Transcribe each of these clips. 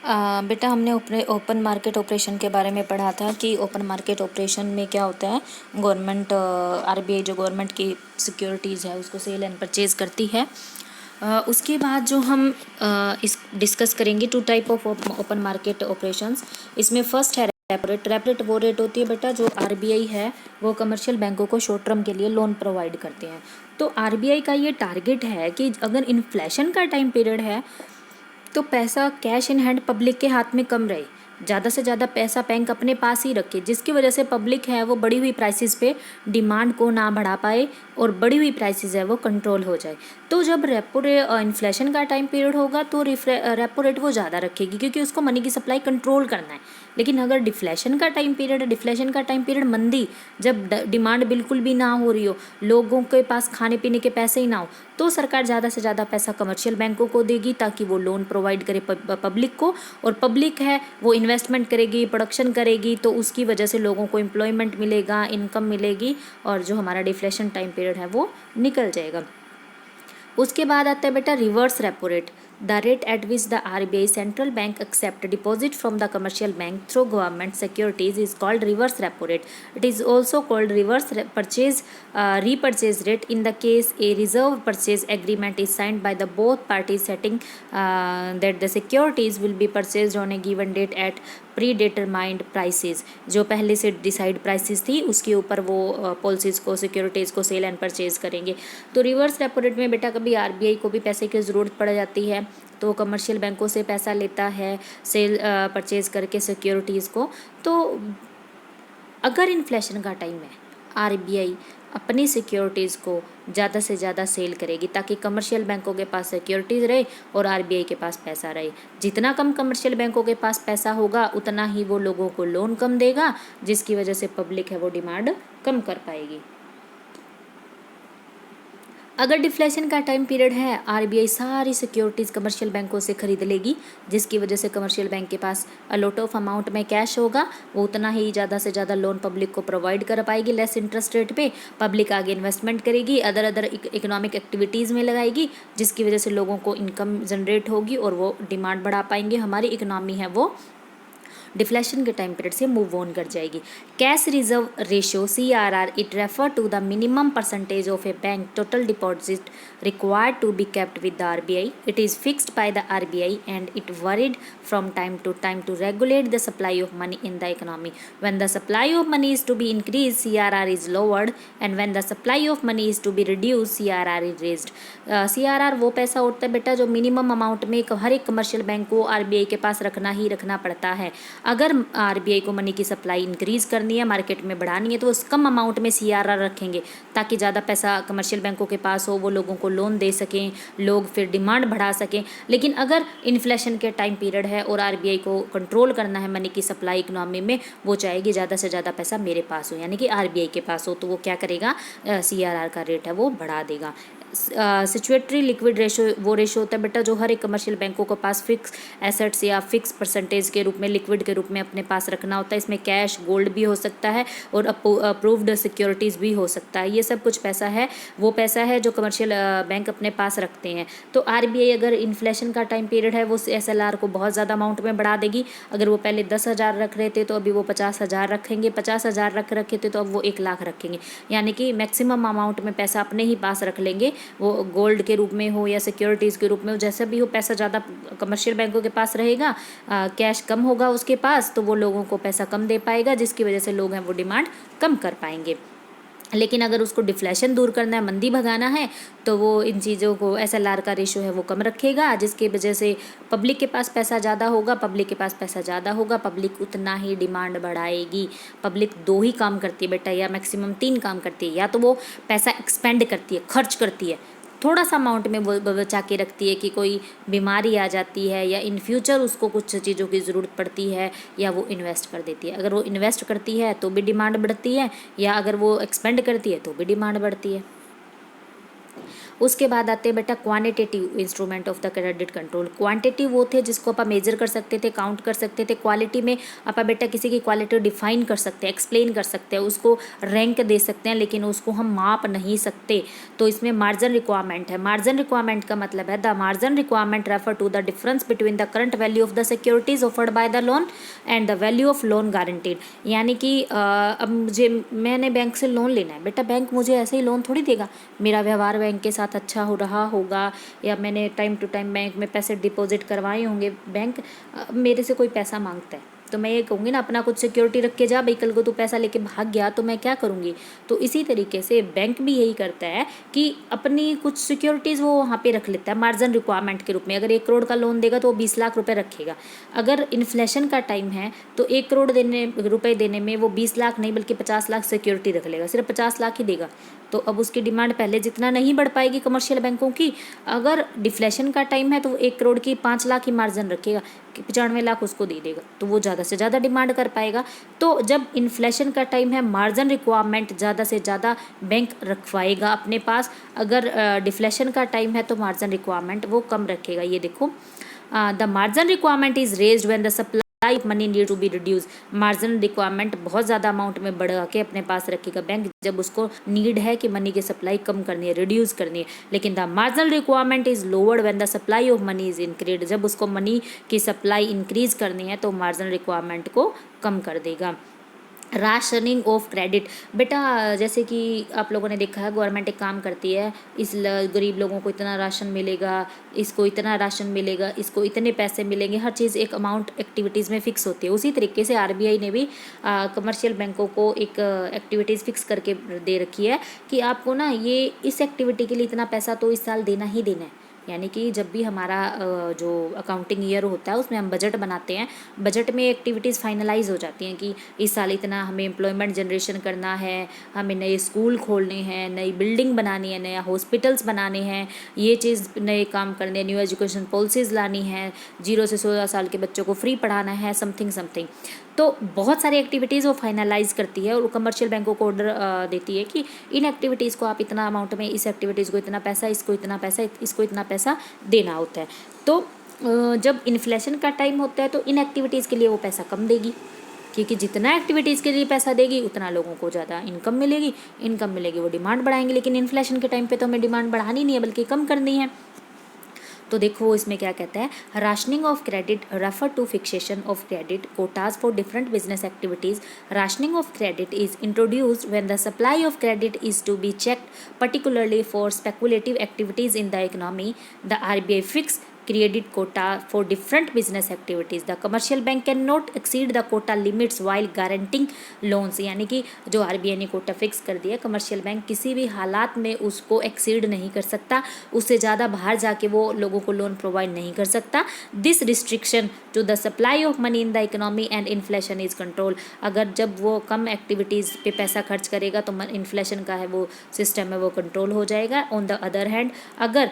बेटा हमने open market operation के बारे में पढ़ा था कि ओपन मार्केट ऑपरेशन में क्या होता है। गवर्नमेंट आरबीआई जो गवर्नमेंट की सिक्योरिटीज़ है उसको सेल एंड परचेज करती है। उसके बाद जो हम इस डिस्कस करेंगे two type of open market operations. इसमें फर्स्ट है रेपो रेट। रेपो रेट वो रेट होती है बेटा जो आरबीआई है वो कमर्शियल बैंकों को शॉर्ट टर्म के लिए लोन प्रोवाइड करते हैं। तो आरबीआई का ये टारगेट है कि अगर इन्फ्लेशन का टाइम पीरियड है तो पैसा कैश इन हैंड पब्लिक के हाथ में कम रहे, ज़्यादा से ज़्यादा पैसा बैंक अपने पास ही रखे, जिसकी वजह से पब्लिक है वो बढ़ी हुई प्राइसेस पे डिमांड को ना बढ़ा पाए और बढ़ी हुई प्राइसेस है वो कंट्रोल हो जाए। तो जब रेपो रेट इन्फ्लेशन का टाइम पीरियड होगा तो रेपो रेट वो ज़्यादा रखेगी क्योंकि उसको मनी की सप्लाई कंट्रोल करना है। लेकिन अगर डिफ्लेशन का टाइम पीरियड है, डिफ्लेशन का टाइम पीरियड मंदी, जब डिमांड बिल्कुल भी ना हो रही हो, लोगों के पास खाने पीने के पैसे ही ना हो, तो सरकार ज़्यादा से ज़्यादा पैसा कमर्शियल बैंकों को देगी ताकि वो लोन प्रोवाइड करे पब्लिक को। और पब्लिक है वो इन्वेस्टमेंट करेगी, प्रोडक्शन करेगी, तो उसकी वजह से लोगों को एम्प्लॉयमेंट मिलेगा, इनकम मिलेगी और जो हमारा डिफ्लेशन टाइम पीरियड है वो निकल जाएगा। उसके बाद आता है बेटा reverse repo rate. The rate at which the RBI central bank accept deposit from the commercial bank through government securities is called reverse repo rate. It is also called reverse purchase repurchase rate in the case a reserve purchase agreement is signed by the both parties setting that the securities will be purchased on a given date at pre determined prices. जो पहले से decide prices थी उसके ऊपर वो policies को, securities को cell and purchase करेंगे। तो रिवर्स रेपो रेट में बेटा कभी आरबीआई को भी पैसे की ज़रूरत पड़ जाती है तो कमर्शियल बैंकों से पैसा लेता है सेल परचेज करके सिक्योरिटीज़ को। तो अगर इन्फ्लेशन का टाइम है आरबीआई अपनी सिक्योरिटीज़ को ज़्यादा से ज़्यादा सेल करेगी ताकि कमर्शियल बैंकों के पास सिक्योरिटीज़ रहे और आरबीआई के पास पैसा रहे। जितना कम कमर्शियल बैंकों के पास पैसा होगा उतना ही वो लोगों को लोन कम देगा, जिसकी वजह से पब्लिक है वो डिमांड कम कर पाएगी। अगर डिफ्लेशन का टाइम पीरियड है आरबीआई सारी सिक्योरिटीज़ कमर्शियल बैंकों से खरीद लेगी, जिसकी वजह से कमर्शियल बैंक के पास अलॉट ऑफ अमाउंट में कैश होगा, वो उतना ही ज़्यादा से ज़्यादा लोन पब्लिक को प्रोवाइड कर पाएगी लेस इंटरेस्ट रेट पे। पब्लिक आगे इन्वेस्टमेंट करेगी, अदर इकोनॉमिक एक्टिविटीज़ में लगाएगी, जिसकी वजह से लोगों को इनकम जनरेट होगी और वो डिमांड बढ़ा पाएंगे। हमारी इकोनॉमी है वो डिफ्लेशन के टाइम पीरियड से मूव ऑन कर जाएगी। Cash reserve ratio CRR it refer to the minimum percentage of a bank total deposit required to be kept with the RBI. It is fixed by the RBI and it varied from time to time to regulate the supply of money in the economy. When the supply of money is to be increased, CRR is lowered, and when the supply of money is to be reduced, CRR is raised. CRR वो पैसा होता है बेटा जो minimum amount में हर एक commercial bank को RBI के पास रखना ही रखना पड़ता है। अगर आरबीआई को मनी की सप्लाई इंक्रीज़ करनी है, मार्केट में बढ़ानी है, तो उस कम अमाउंट में CRR रखेंगे ताकि ज़्यादा पैसा कमर्शियल बैंकों के पास हो, वो लोगों को लोन दे सकें, लोग फिर डिमांड बढ़ा सकें। लेकिन अगर इन्फ्लेशन के टाइम पीरियड है और आरबीआई को कंट्रोल करना है मनी की सप्लाई इकोनॉमी में, वो चाहेगी ज़्यादा से ज़्यादा पैसा मेरे पास हो, यानी कि आरबीआई के पास हो, तो वो क्या करेगा, CRR का रेट है वो बढ़ा देगा। सिचुएटरी लिक्विड रेशो वो रेशो होता है बेटा जो हर एक कमर्शियल बैंकों के पास फिक्स एसेट्स या फिक्स परसेंटेज के रूप में लिक्विड के रूप में अपने पास रखना होता है। इसमें कैश, गोल्ड भी हो सकता है और अप्रूव्ड सिक्योरिटीज़ भी हो सकता है। ये सब कुछ पैसा है, वो पैसा है जो कमर्शियल बैंक अपने पास रखते हैं। तो आरबीआई अगर इन्फ्लेशन का टाइम पीरियड है वो SLR को बहुत ज़्यादा अमाउंट में बढ़ा देगी। अगर वो पहले 10,000 रख रहे थे तो अभी वो 50,000 रखेंगे, 50,000 रखे थे तो अब वो 1 लाख रखेंगे, यानी कि मैक्सिमम अमाउंट में पैसा अपने ही पास रख लेंगे, वो गोल्ड के रूप में हो या सिक्योरिटीज़ के रूप में हो, जैसे भी हो पैसा ज़्यादा कमर्शियल बैंकों के पास रहेगा, कैश कम होगा उसके पास, तो वो लोगों को पैसा कम दे पाएगा, जिसकी वजह से लोग हैं वो डिमांड कम कर पाएंगे। लेकिन अगर उसको डिफ्लेशन दूर करना है, मंदी भगाना है, तो वो इन चीज़ों को SLR का रेशो है वो कम रखेगा, जिसकी वजह से पब्लिक के पास पैसा ज़्यादा होगा, पब्लिक के पास पैसा ज़्यादा होगा, पब्लिक उतना ही डिमांड बढ़ाएगी। पब्लिक 2 ही काम करती है बेटा, या मैक्सिमम 3 काम करती है, या तो वो पैसा एक्सपेंड करती है, खर्च करती है, थोड़ा सा अमाउंट में वो बचा के रखती है कि कोई बीमारी आ जाती है या इन फ्यूचर उसको कुछ चीज़ों की ज़रूरत पड़ती है, या वो इन्वेस्ट कर देती है। अगर वो इन्वेस्ट करती है तो भी डिमांड बढ़ती है, या अगर वो एक्सपेंड करती है तो भी डिमांड बढ़ती है। उसके बाद आते हैं बेटा quantitative instrument of the credit control. Quantitative वो थे जिसको आप मेजर कर सकते थे, काउंट कर सकते थे। क्वालिटी में आप बेटा किसी की क्वालिटी डिफाइन कर सकते हैं, एक्सप्लेन कर सकते हैं, उसको रैंक दे सकते हैं, लेकिन उसको हम माप नहीं सकते। तो इसमें मार्जिन रिक्वायरमेंट है। मार्जिन रिक्वायरमेंट का मतलब है the margin requirement refer to the difference between the current value of the securities offered by the loan and the value of loan guaranteed. यानी कि अब मुझे मैंने बैंक से लोन लेना है बेटा, बैंक मुझे ऐसे ही लोन थोड़ी देगा। मेरा व्यवहार बैंक के साथ अच्छा हो रहा होगा, या मैंने टाइम टू टाइम बैंक में पैसे डिपॉजिट करवाए होंगे। बैंक मेरे से कोई पैसा मांगता है तो मैं ये कहूँगी ना, अपना कुछ सिक्योरिटी रख के जा भाई, कल को तू पैसा लेके भाग गया तो मैं क्या करूँगी। तो इसी तरीके से बैंक भी यही करता है कि अपनी कुछ सिक्योरिटीज़ वो वहाँ पे रख लेता है मार्जिन रिक्वायरमेंट के रूप में। अगर 1 करोड़ का लोन देगा तो वो 20 लाख रुपए रखेगा। अगर इन्फ्लेशन का टाइम है तो 1 करोड़ रुपए देने में वो 20 लाख नहीं बल्कि 50 लाख सिक्योरिटी रख लेगा, सिर्फ 50 लाख ही देगा। तो अब उसकी डिमांड पहले जितना नहीं बढ़ पाएगी कमर्शियल बैंकों की। अगर डिफ्लेशन का टाइम है तो वो 1 करोड़ की 5 लाख ही मार्जिन रखेगा, 95 लाख उसको दे देगा, तो वो ज़्यादा से ज़्यादा डिमांड कर पाएगा। तो जब इन्फ्लेशन का टाइम है मार्जिन रिक्वायरमेंट ज़्यादा से ज़्यादा बैंक रखवाएगा अपने पास। अगर डिफ्लेशन का टाइम है तो मार्जिन रिक्वायरमेंट वो कम रखेगा। ये देखो, the margin requirement is raised when the supply of money need to be reduce. Margin requirement बहुत ज़्यादा अमाउंट में बढ़ा के अपने पास रखेगा बैंक जब उसको नीड है कि मनी की सप्लाई कम करनी है, रिड्यूस करनी है। लेकिन the marginal requirement is lowered when the supply of money is increase. जब उसको मनी की सप्लाई इंक्रीज करनी है तो मार्जिनल रिक्वायरमेंट को कम कर देगा। राशनिंग ऑफ क्रेडिट, बेटा जैसे कि आप लोगों ने देखा है गवर्नमेंट एक काम करती है, गरीब लोगों को इतना राशन मिलेगा, इसको इतना राशन मिलेगा, इसको इतने पैसे मिलेंगे, हर चीज़ एक अमाउंट एक्टिविटीज़ में फिक्स होती है। उसी तरीके से आरबीआई ने भी कमर्शियल बैंकों को एक एक्टिविटीज़ फिक्स करके दे रखी है कि आपको ना ये इस एक्टिविटी के लिए इतना पैसा तो इस साल देना ही देना है। यानी कि जब भी हमारा जो अकाउंटिंग ईयर होता है उसमें हम बजट बनाते हैं, बजट में एक्टिविटीज़ फाइनलाइज हो जाती हैं कि इस साल इतना हमें एम्प्लॉयमेंट जनरेशन करना है, हमें नए स्कूल खोलने हैं, नई बिल्डिंग बनानी है, नया हॉस्पिटल्स बनाने हैं, ये चीज़ नए काम करने, न्यू एजुकेशन पॉलिसीज़ लानी है, 0 से 16 साल के बच्चों को फ्री पढ़ाना है, समथिंग समथिंग। तो बहुत सारी एक्टिविटीज़ वो फाइनलाइज करती है और कमर्शियल बैंकों को ऑर्डर देती है कि इन एक्टिविटीज़ को आप इतना अमाउंट में, इस एक्टिविटीज़ को इतना पैसा, इसको इतना पैसा, इसको इतना पैसा देना होता है। तो जब इन्फ्लेशन का टाइम होता है तो इन एक्टिविटीज़ के लिए वो पैसा कम देगी, क्योंकि जितना एक्टिविटीज़ के लिए पैसा देगी उतना लोगों को ज़्यादा इनकम मिलेगी, वो डिमांड बढ़ाएंगे। लेकिन इन्फ्लेशन के टाइम पे तो हमें डिमांड बढ़ानी नहीं है बल्कि कम करनी है। तो देखो इसमें क्या कहता है, rationing of credit refer to fixation of credit quotas for different business activities. Rationing of credit is introduced when the supply of credit is to be checked particularly for speculative activities in the economy. The RBI fix credit quota for different business activities. The commercial bank cannot exceed the quota limits while guaranteeing loans. यानी कि जो RBI ने Kota fix कर दिया, commercial bank किसी भी हालात में उसको एक्सीड नहीं कर सकता, उससे ज़्यादा बाहर जाके वो लोगों को लोन प्रोवाइड नहीं कर सकता। This restriction to the supply of money in the economy and inflation is control. अगर जब वो कम एक्टिविटीज़ पे पैसा खर्च करेगा तो इन्फ्लेशन का है वो सिस्टम है वो कंट्रोल हो जाएगा। ऑन द अदर हैंड अगर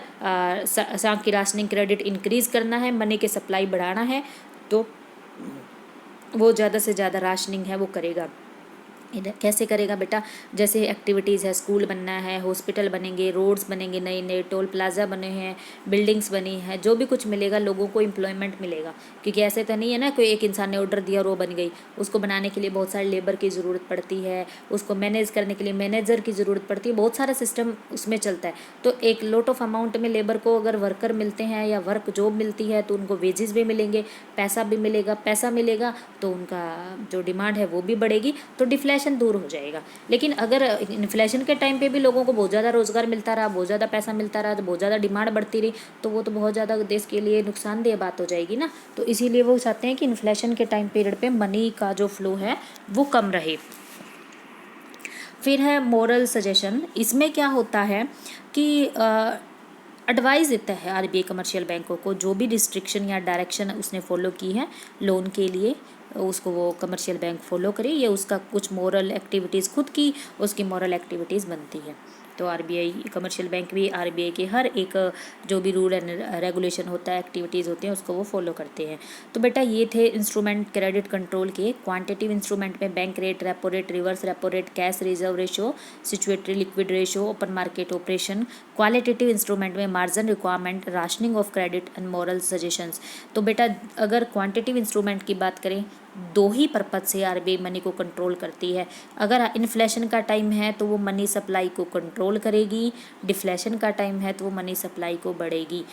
की राशनिंग क्रेडिट इंक्रीज़ करना है, मनी की सप्लाई बढ़ाना है, तो वो ज़्यादा से ज़्यादा राशनिंग है वो करेगा। कैसे करेगा बेटा, जैसे एक्टिविटीज़ है, स्कूल बनना है, हॉस्पिटल बनेंगे, रोड्स बनेंगे, नए नए टोल प्लाजा बने हैं, बिल्डिंग्स बनी है, जो भी कुछ मिलेगा लोगों को एम्प्लॉयमेंट मिलेगा। क्योंकि ऐसे तो नहीं है ना कोई एक इंसान ने ऑर्डर दिया और वो बन गई, उसको बनाने के लिए बहुत सारे लेबर की ज़रूरत पड़ती है, उसको मैनेज करने के लिए मैनेजर की ज़रूरत पड़ती है, बहुत सारा सिस्टम उसमें चलता है। तो एक लॉट ऑफ अमाउंट में लेबर को अगर वर्कर मिलते हैं या वर्क जॉब मिलती है तो उनको वेजेस भी मिलेंगे, पैसा भी मिलेगा, पैसा मिलेगा तो उनका जो डिमांड है वो भी बढ़ेगी, तो डिफ्लेशन दूर हो जाएगा। लेकिन अगर इन्फ्लेशन के टाइम पे भी लोगों को बहुत ज़्यादा रोजगार मिलता रहा, बहुत ज़्यादा पैसा मिलता रहा, तो बहुत ज़्यादा डिमांड बढ़ती रही, तो वो तो बहुत ज़्यादा देश के लिए नुकसानदेह बात हो जाएगी ना। तो इसीलिए वो चाहते हैं कि इन्फ्लेशन के टाइम पीरियड पे मनी का जो फ्लो है वो कम रहे। फिर है मोरल सजेशन। इसमें क्या होता है कि एडवाइस देता है आरबीआई कमर्शियल बैंकों को, जो भी रिस्ट्रिक्शन या डायरेक्शन उसने फॉलो की है लोन के लिए उसको वो कमर्शियल बैंक फॉलो करे, ये उसका कुछ मोरल एक्टिविटीज़ खुद की उसकी मोरल एक्टिविटीज़ बनती है। तो आरबीआई कमर्शियल बैंक भी आरबीआई के हर एक जो भी रूल एंड रेगुलेशन होता है, एक्टिविटीज़ होती हैं, उसको वो फॉलो करते हैं। तो बेटा ये थे इंस्ट्रूमेंट क्रेडिट कंट्रोल के। क्वांटिटिव इंस्ट्रूमेंट में bank rate, repo rate, reverse repo rate, cash reserve ratio, statutory liquid ratio, open market operation. Qualitative instrument में margin requirement, rationing of credit and moral suggestions. तो बेटा अगर quantitative instrument की बात करें, दो ही पर्पज से आरबीआई मनी को कंट्रोल करती है। अगर इन्फ्लेशन का टाइम है तो वो मनी सप्लाई को कंट्रोल करेगी, डिफ्लेशन का टाइम है तो वो मनी सप्लाई को बढ़ेगी।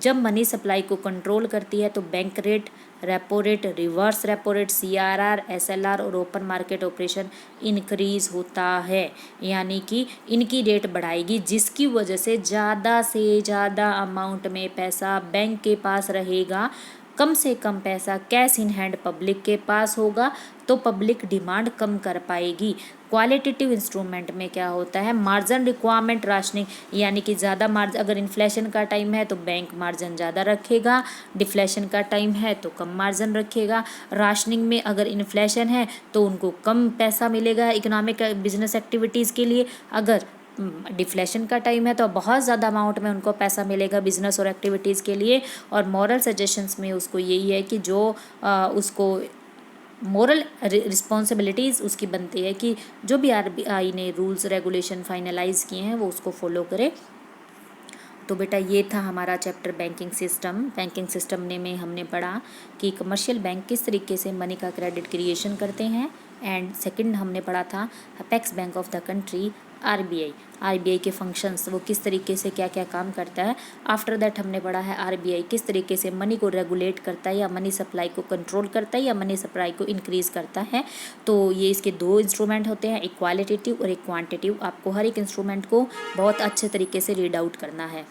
जब मनी सप्लाई को कंट्रोल करती है तो bank rate, repo rate, reverse repo rate, CRR, SLR और ओपन मार्केट ऑपरेशन इंक्रीज होता है, यानी कि इनकी रेट बढ़ाएगी, जिसकी वजह से ज़्यादा अमाउंट में पैसा बैंक के पास रहेगा, कम से कम पैसा कैश इन हैंड पब्लिक के पास होगा, तो पब्लिक डिमांड कम कर पाएगी। क्वालिटेटिव इंस्ट्रूमेंट में क्या होता है, मार्जिन रिक्वायरमेंट राशनिंग, यानी कि ज़्यादा मार्जिन, अगर इन्फ्लेशन का टाइम है तो बैंक मार्जिन ज़्यादा रखेगा, डिफ्लेशन का टाइम है तो कम मार्जिन रखेगा। राशनिंग में अगर इन्फ्लेशन है तो उनको कम पैसा मिलेगा इकोनॉमिक बिजनेस एक्टिविटीज़ के लिए, अगर डिफ्लेशन का टाइम है तो बहुत ज़्यादा अमाउंट में उनको पैसा मिलेगा बिजनेस और एक्टिविटीज़ के लिए। और मॉरल सजेशंस में उसको यही है कि जो उसको मोरल रिस्पॉन्सिबिलिटीज़ उसकी बनती है कि जो भी आरबीआई ने रूल्स रेगुलेशन फाइनलाइज किए हैं वो उसको फॉलो करे। तो बेटा ये था हमारा chapter banking system. Banking system में हमने पढ़ा कि कमर्शियल बैंक किस तरीके से मनी का क्रेडिट क्रिएशन करते हैं, एंड सेकंड हमने पढ़ा था apex bank of the country RBI के फंक्शंस, वो किस तरीके से क्या क्या काम करता है। आफ्टर दैट हमने पढ़ा है आरबीआई किस तरीके से मनी को रेगुलेट करता है या मनी सप्लाई को कंट्रोल करता है या मनी सप्लाई को इंक्रीज करता है। तो ये इसके दो इंस्ट्रूमेंट होते हैं, एक क्वालिटेटिव और एक क्वांटिटिव। आपको हर एक इंस्ट्रूमेंट को बहुत अच्छे तरीके से रीड आउट करना है।